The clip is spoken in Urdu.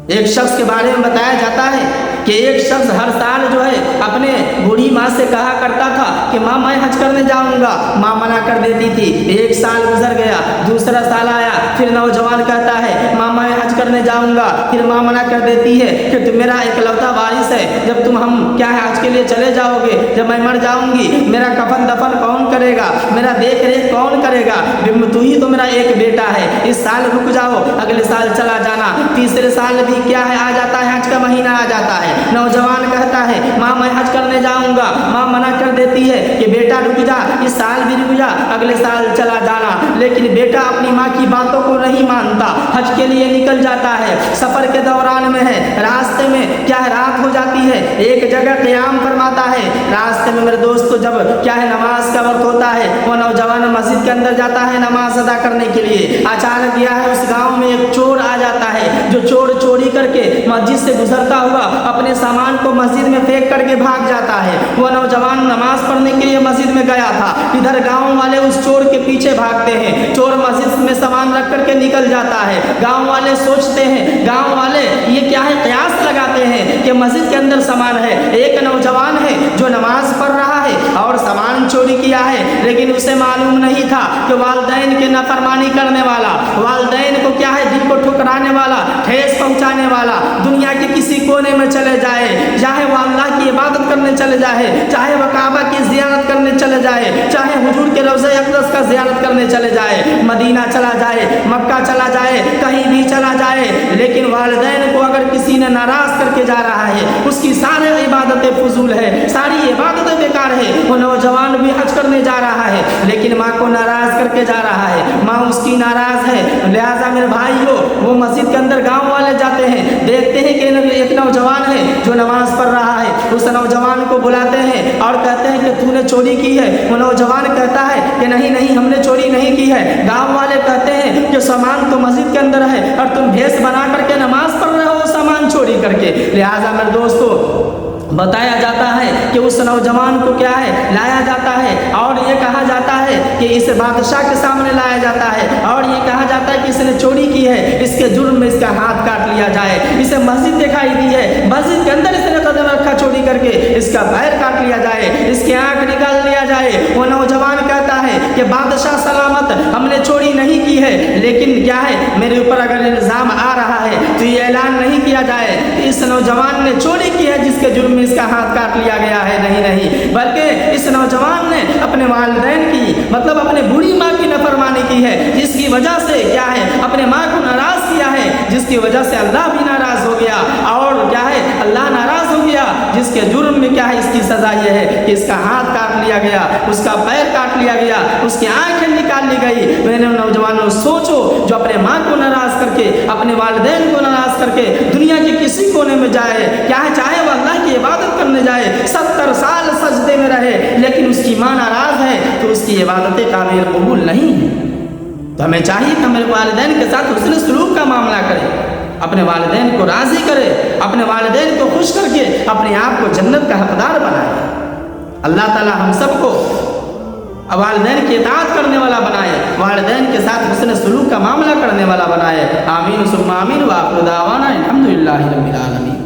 ایک شخص کے بارے میں بتایا جاتا ہے کہ ایک شخص ہر سال جو ہے اپنے بوڑھی ماں سے کہا کرتا تھا کہ ماں میں حج کرنے جاؤں گا، ماں منع کر دیتی تھی۔ ایک سال گزر گیا، دوسرا سال آیا، پھر نوجوان کہتا ہے ماں میں حج کرنے جاؤں گا، پھر ماں منع کر دیتی ہے کہ تم میرا اکلوتا وارث ہے، جب تم ہم کیا ہے حج کے لیے چلے جاؤ گے، جب میں مر جاؤں گی میرا کفن دفن کون کرے گا، میرا دیکھ ریکھ کون کرے گا، تو ہی تو میرا ایک بیٹا ہے، اس سال رک جاؤ اگلے سال چلا جانا۔ تیسرے سال بھی کیا ہے آ جاتا ہے، حج کا مہینہ آ جاتا ہے، نوجوان کہتا ہے ماں میں حج کرنے جاؤں گا، ماں منع کر دیتی ہے کہ بیٹا رک جا، اس سال بھی رک جا اگلے سال چلا جانا۔ لیکن بیٹا اپنی ماں کی باتوں کو نہیں مانتا، حج کے لیے نکل جاتا ہے، سفر کے دوران میں ہے، راستے میں کیا ہے رات ہو جاتی ہے، ایک جگہ قیام فرماتا ہے، راستے میں میرے دوستو جب کیا ہے نماز کا وقت ہوتا ہے، وہ نوجوان مسجد کے اندر جاتا ہے نماز ادا کرنے کے لیے، اچانک کیا ہے اس گاؤں میں ایک چور آ جاتا ہے، جو چور چوری کر کے مسجد سے گزرتا ہوا اپنے سامان کو مسجد میں پھینک کر کے بھاگ جاتا ہے۔ وہ نوجوان نماز پڑھنے کے لیے مسجد میں گیا تھا، ادھر گاؤں والے اس چور کے پیچھے بھاگتے ہیں، چور مسجد میں سامان رکھ کر کے نکل جاتا ہے۔ گاؤں والے سوچتے ہیں، گاؤں والے یہ کیا ہے قیاس لگاتے ہیں کہ مسجد کے اندر سامان ہے، ایک نوجوان ہے جو نماز پڑھ رہا ہے اور سامان چوری کیا ہے، لیکن اسے معلوم نہیں تھا کہ والدین کے نافرمانی کرنے والا، والدین کو کیا ہے دل کو ٹھکرانے والا، ٹھیس پہنچانے والا، دنیا کے کسی کونے میں چلے جائے، چاہے وہ اللہ کی عبادت کرنے چلے جائے، چاہے وہ کعبہ کی زیارت کرنے چلے جائے، چاہے حضور کے روضہ اقدس کا زیارت کرنے چلے جائے، مدینہ چلا جائے، مکہ چلا جائے، کہیں بھی چلا جائے، لیکن والدین کو اگر کسی نے ناراض کر کے جا رہا ہے، اس کی ساری عبادتیں فضول ہے، ساری عبادتیں بیکار ہے۔ وہ نوجوان بھی حج کرنے جا رہا ہے لیکن ماں کو ناراض کر کے جا رہا ہے، ماں اس کی ناراض ہے، لہٰذا میرے بھائیو وہ مسجد کے اندر گاؤں والے جاتے ہیں، دیکھتے ہیں کہ ایک نوجوان ہے جو نماز پڑھ رہا ہے، اس نوجوان کو بلاتے ہیں اور کہتے ہیں کہ تو نے چوری کی ہے۔ وہ نوجوان کہتا ہے کہ نہیں نہیں ہم نے چوری نہیں کی ہے۔ گاؤں والے کہتے ہیں کہ سامان تو مسجد کے اندر ہے اور تم بھیس بنا کر کے نماز پڑھ رہے ہو سامان چوری کر کے۔ لہٰذا میرے دوستو بتایا جاتا ہے کہ اس نوجوان کو کیا ہے لایا جاتا ہے اور یہ کہا جاتا ہے کہ اسے بادشاہ کے سامنے لایا جاتا ہے اور یہ کہا جاتا ہے کہ اس نے چوری کی ہے، اس کے جرم میں اس کا ہاتھ کاٹ لیا جائے۔ اسے مسجد دکھائی دی ہے، مسجد کے اندر اس نے قدم رکھا چوری کر کے، اس کا پیر کاٹ لیا جائے، اس کی آنکھ نکال لیا جائے۔ وہ نوجوان کہتا ہے کہ بادشاہ سلامت ہم نے چوری نہیں کی ہے، لیکن کیا ہے میرے اوپر اگر الزام آ رہا ہے تو یہ اعلان نہیں کیا جائے کہ اس نوجوان نے چوری کی ہے جس کے جرم میں اس کا ہاتھ کاٹ لیا گیا ہے، نہیں، بلکہ اس نوجوان نے اپنے والدین کی مطلب اپنے بوڑھی ماں کی نافرمانی کی ہے، جس کی وجہ سے کیا ہے اپنے ماں کو ناراض کیا ہے، جس کی وجہ سے اللہ بھی ناراض ہو گیا اور کیا ہے اللہ ناراض ہو گیا، جس کے جرم میں کیا ہے اس کی سزا یہ ہے کہ اس کا ہاتھ کاٹ لیا گیا، اس کا پیر کاٹ لیا گیا، اس کی آنکھیں نکال لی گئی۔ میں نے نوجوانوں سوچو جو اپنے ماں کو ناراض کر کے اپنے والدین کو ناراض کر کے دنیا کے کسی کونے میں جائے، کیا ہے چاہے وہ اللہ کی عبادت کرنے جائے، 70 سال سجدے میں رہے، لیکن اس کی ماں ناراض ہے تو اس کی عبادتیں قابل قبول نہیں ہیں۔ تو ہمیں چاہیے کہ ہمارے والدین کے ساتھ حسن سلوک کا معاملہ کریں، اپنے والدین کو راضی کرے، اپنے والدین کو خوش کر کے اپنے آپ کو جنت کا حقدار بنائے۔ اللہ تعالی ہم سب کو والدین کی اطاعت کرنے والا بنائے، والدین کے ساتھ حسن سلوک کا معاملہ کرنے والا بنائے۔ آمین ثم آمین، وآخر دعوانا الحمدللہ رب العالمین۔